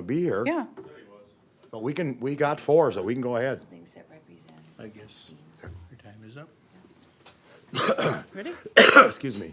be here. Yeah. But we got 4, so we can go ahead. Things that represent. I guess your time is up. Ready? Excuse me.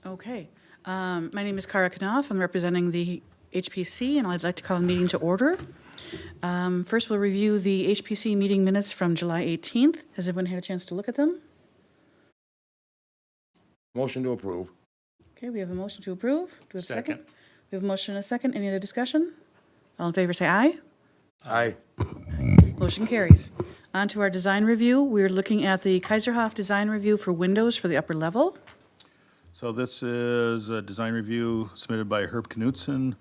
Okay. My name is Kara Knopf. I'm representing the HPC, and I'd like to call the meeting to order. First, we'll review the HPC meeting minutes from July 18th. Has everyone had a chance to look at them? Motion to approve. Okay, we have a motion to approve. Do we have a second? Second. We have a motion and a second. Any other discussion? All in favor, say aye. Aye. Motion carries. On to our design review. We're looking at the Kaiserhoff design review for windows for the upper level. So this is a design review submitted by Herb Knutson,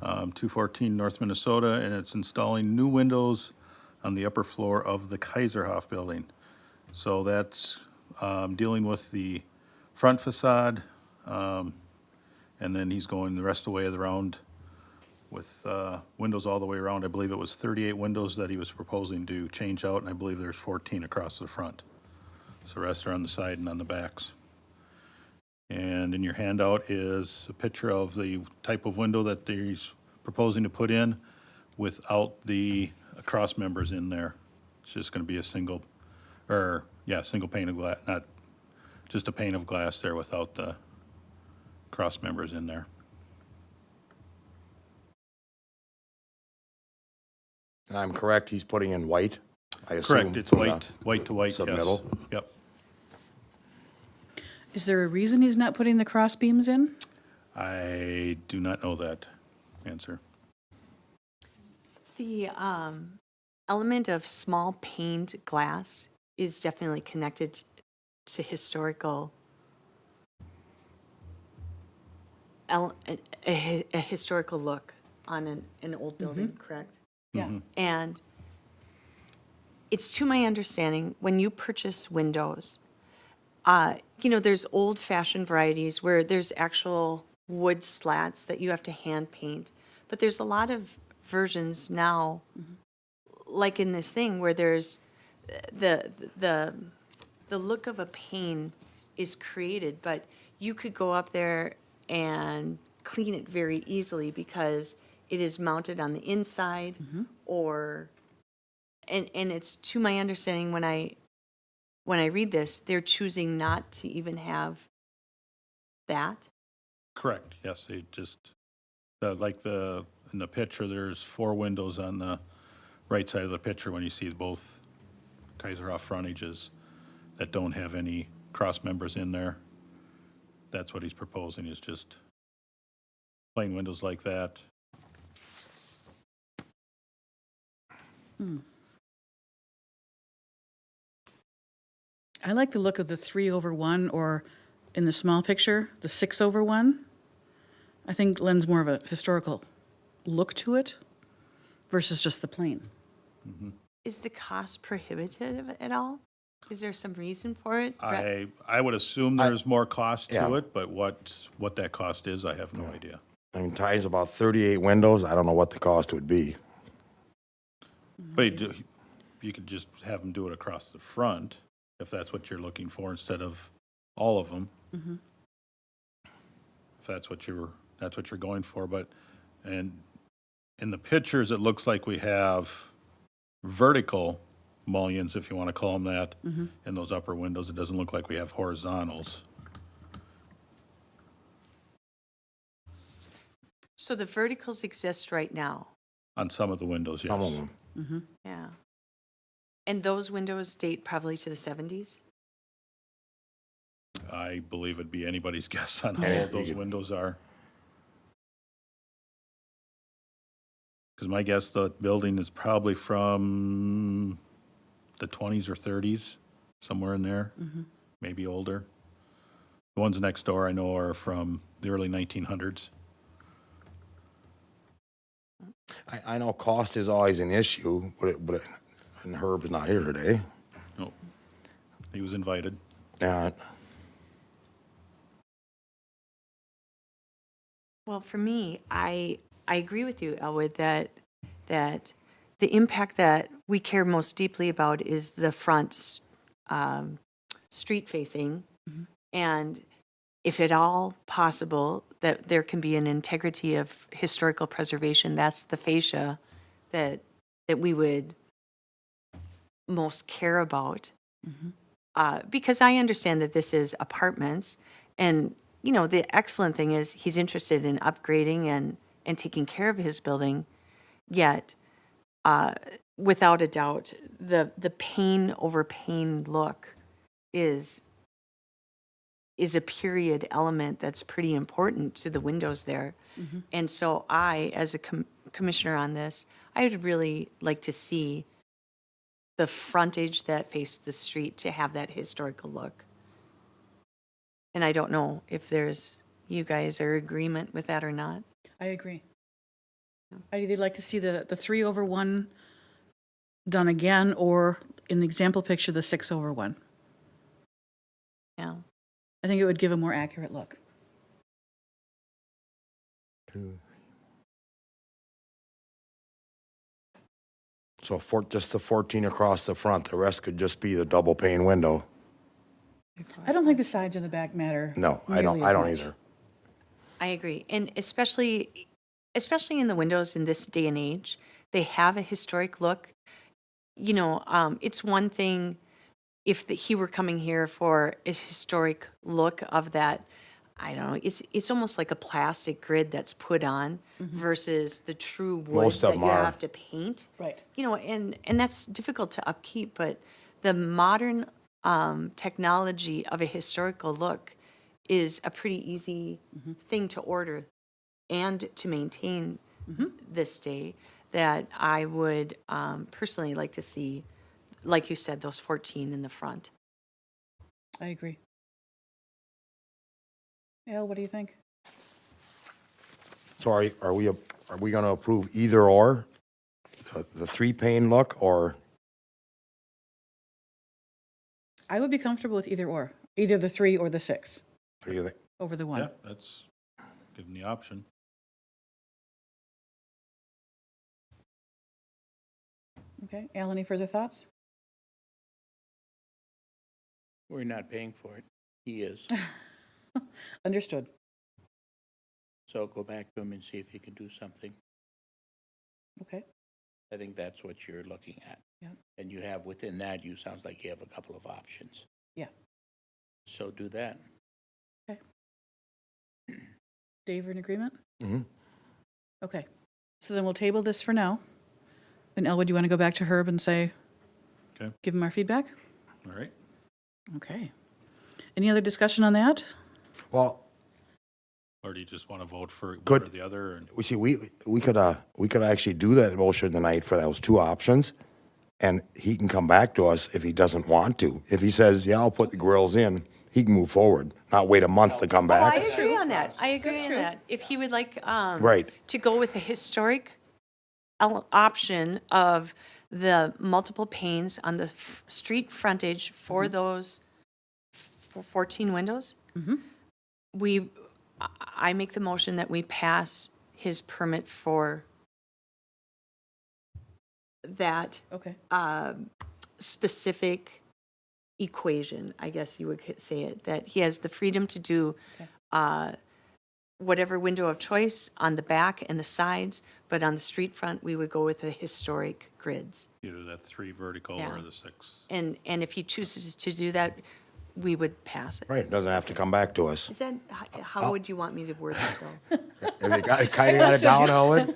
214 North Minnesota, and it's installing new windows on the upper floor of the Kaiserhoff building. So that's dealing with the front facade, and then he's going the rest of the way around with windows all the way around. I believe it was 38 windows that he was proposing to change out, and I believe there's 14 across the front. So the rest are on the side and on the backs. And in your handout is a picture of the type of window that he's proposing to put in without the cross members in there. It's just gonna be a single pane of glass, not just a pane of glass there without the cross members in there. And I'm correct, he's putting in white, I assume. Correct, it's white to white, yes. Submittal. Yep. Is there a reason he's not putting the cross beams in? I do not know that answer. The element of small paned glass is definitely connected to historical, a historical look on an old building, correct? Yeah. And it's to my understanding, when you purchase windows, there's old-fashioned varieties where there's actual wood slats that you have to hand paint. But there's a lot of versions now, like in this thing, where there's the look of a pane is created, but you could go up there and clean it very easily because it is mounted on the inside and it's to my understanding when I read this, they're choosing not to even have that. Correct, yes, they just, in the picture, there's 4 windows on the right side of the picture when you see both Kaiserhoff frontages that don't have any cross members in there. That's what he's proposing, is just plain windows like that. I like the look of the 3/1, or in the small picture, the 6/1. I think lends more of a historical look to it versus just the plain. Is the cost prohibitive at all? Is there some reason for it? I would assume there's more cost Yeah. to it, but what that cost is, I have no idea. I mean, Ty's about 38 windows, I don't know what the cost would be. But you could just have them do it across the front, if that's what you're looking for, instead of all of them. If that's what you're going for, and in the pictures, it looks like we have vertical mullions, if you want to call them that, in those upper windows. It doesn't look like we have horizontals. So the verticals exist right now? On some of the windows, yes. Some of them. Yeah. And those windows date probably to the 70s? I believe it'd be anybody's guess on how Yeah, old those you could- windows are. Because my guess, the building is probably from the 20s or 30s, somewhere in there, maybe older. The ones next door I know are from the early 1900s. I know cost is always an issue, and Herb is not here today. No, he was invited. Yeah, Well, for me, I agree with you, Elwood, that the impact that we care most deeply about is the front street facing. And if at all possible, that there can be an integrity of historical preservation. That's the fascia that we would most care about. Because I understand that this is apartments, and, you know, the excellent thing is he's interested in upgrading and taking care of his building, yet, without a doubt, the pane over pane look is a period element that's pretty important to the windows there. And so I, as a commissioner on this, I would really like to see the frontage that faced the street to have that historical look. And I don't know if you guys are agreement with that or not. I agree. I'd either like to see the 3/1 done again, or in the example picture, the 6/1. Yeah. I think it would give a more accurate look. So just the 14 across the front, the rest could just be the double pane window. I don't think the sides or the back matter. No, I don't nearly as much. either. I agree. And especially in the windows in this day and age, they have a historic look. You know, it's one thing if he were coming here for a historic look of that, I don't know, it's almost like a plastic grid that's put on versus the true wood Most of that them you are. have to paint. Right. You know, and that's difficult to upkeep, but the modern technology of a historical look is a pretty easy thing to order and to maintain this day, that I would personally like to see, like you said, those 14 in the front. I agree. Al, what do you think? So are we going to approve either or, the 3 pane look, or? I would be comfortable with either or, either the 3 or the 6 What do you think? over the 1. Yeah, that's, give them the option. Okay, Al, any further thoughts? We're not paying for it. He is. Understood. So go back to him and see if you can do something. Okay, I think that's what you're looking at. Yeah. And you have within that, sounds like you have a couple of options. yeah. So do that. Dave, you're in agreement? Mm-hmm. Okay, so then we'll table this for now. And Elwood, you want to go back to Herb and say, Okay. give him our feedback? All right. Okay. Any other discussion on that? Well, Or do you just want to vote for one Good. or the other? And- we see, we could actually do that motion tonight for those 2 options, and he can come back to us if he doesn't want to. If he says, yeah, I'll put the grills in, he can move forward, not wait a month to come Oh, I back. agree on that. I agree That's on true. that. If he would like Right. to go with a historic option of the multiple panes on the street frontage for those 14 windows, I make the motion that we pass his permit for that Okay, specific equation, I guess you would say it, that he has the freedom to do whatever window of choice on the back and the sides, but on the street front, we would go with the historic grids. Either that 3 vertical Yeah. or the 6. And if he chooses to do that, we would pass it. Right, doesn't have to come back to us. Is that, how would you want me to word that, though? If you kind of got it down, Elwood?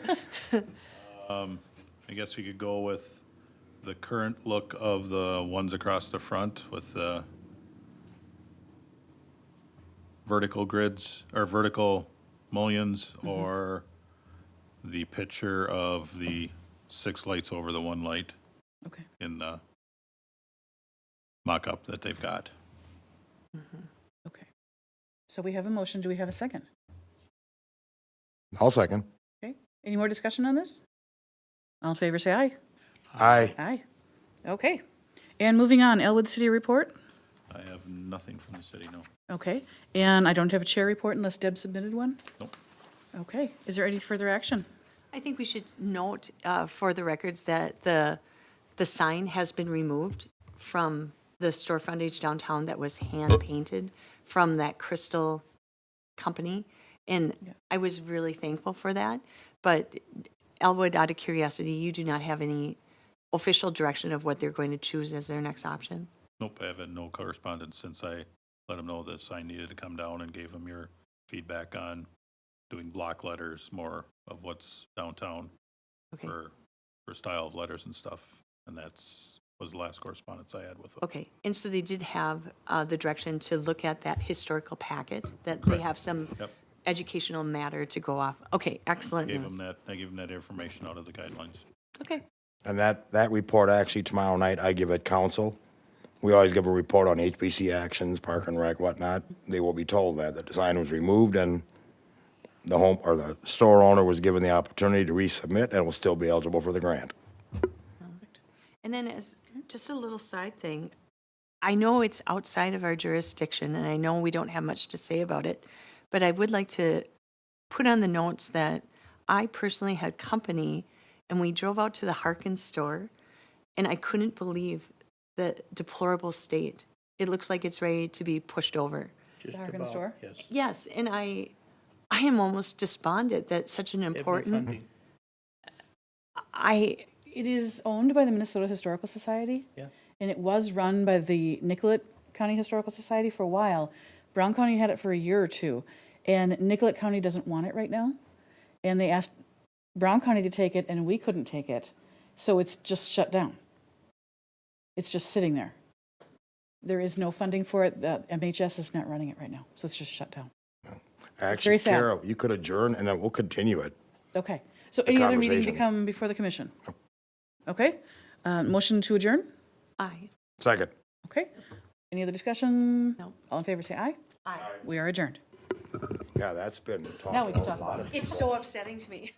I guess we could go with the current look of the ones across the front with the vertical grids, or vertical mullions, or the picture of the 6 lights over the 1 light okay. in the mock-up that they've got. Okay. So we have a motion. Do we have a second? I'll second. Okay. Any more discussion on this? All in favor, say aye. Aye. Aye. Okay. And moving on, Elwood City Report. I have nothing from the city, no. Okay. And I don't have a chair report unless Deb submitted one. Nope. Okay. Is there any further action? I think we should note for the records that the sign has been removed from the store frontage downtown that was hand-painted from that Crystal company. And I was really thankful for that. But Elwood, out of curiosity, you do not have any official direction of what they're going to choose as their next option? Nope, I have had no correspondence since I let them know the sign needed to come down and gave them your feedback on doing block letters, more of what's downtown Okay. for style of letters and stuff. And was the last correspondence I had with them. Okay, and so they did have the direction to look at that historical packet, that they have some Yep. educational matter to go off. Okay, excellent I gave news. them that information out of the guidelines. Okay, And that report, actually, tomorrow night, I give at council. We always give a report on HPC actions, park and rec, whatnot. They will be told that the design was removed and the home, or the store owner was given the opportunity to resubmit and will still be eligible for the grant. and then as just a little side thing, I know it's outside of our jurisdiction, and I know we don't have much to say about it, but I would like to put on the notes that I personally had company, and we drove out to the Harkins store, and I couldn't believe the deplorable state. It looks like it's ready to be pushed over. Just Harkins about, store? yes. Yes, and I am almost despondent that such an They have no important, funding. It is owned by the Minnesota Historical Society. Yeah. And it was run by the Nicollet County Historical Society for a while. Brown County had it for a year or two, and Nicollet County doesn't want it right now. And they asked Brown County to take it, and we couldn't take it, so it's just shut down. It's just sitting there. There is no funding for it. The MHS is not running it right now, so it's just shut down. Actually, sad. Kara, you could adjourn and then we'll continue it. Okay, so any other meeting to conversation. come before the commission? Okay, motion to adjourn? aye. Second. Okay. Any other discussion? No. All in favor, say aye. Aye. We are adjourned. Yeah, that's been talked Now we can about talk a lot about of It's so upsetting to me.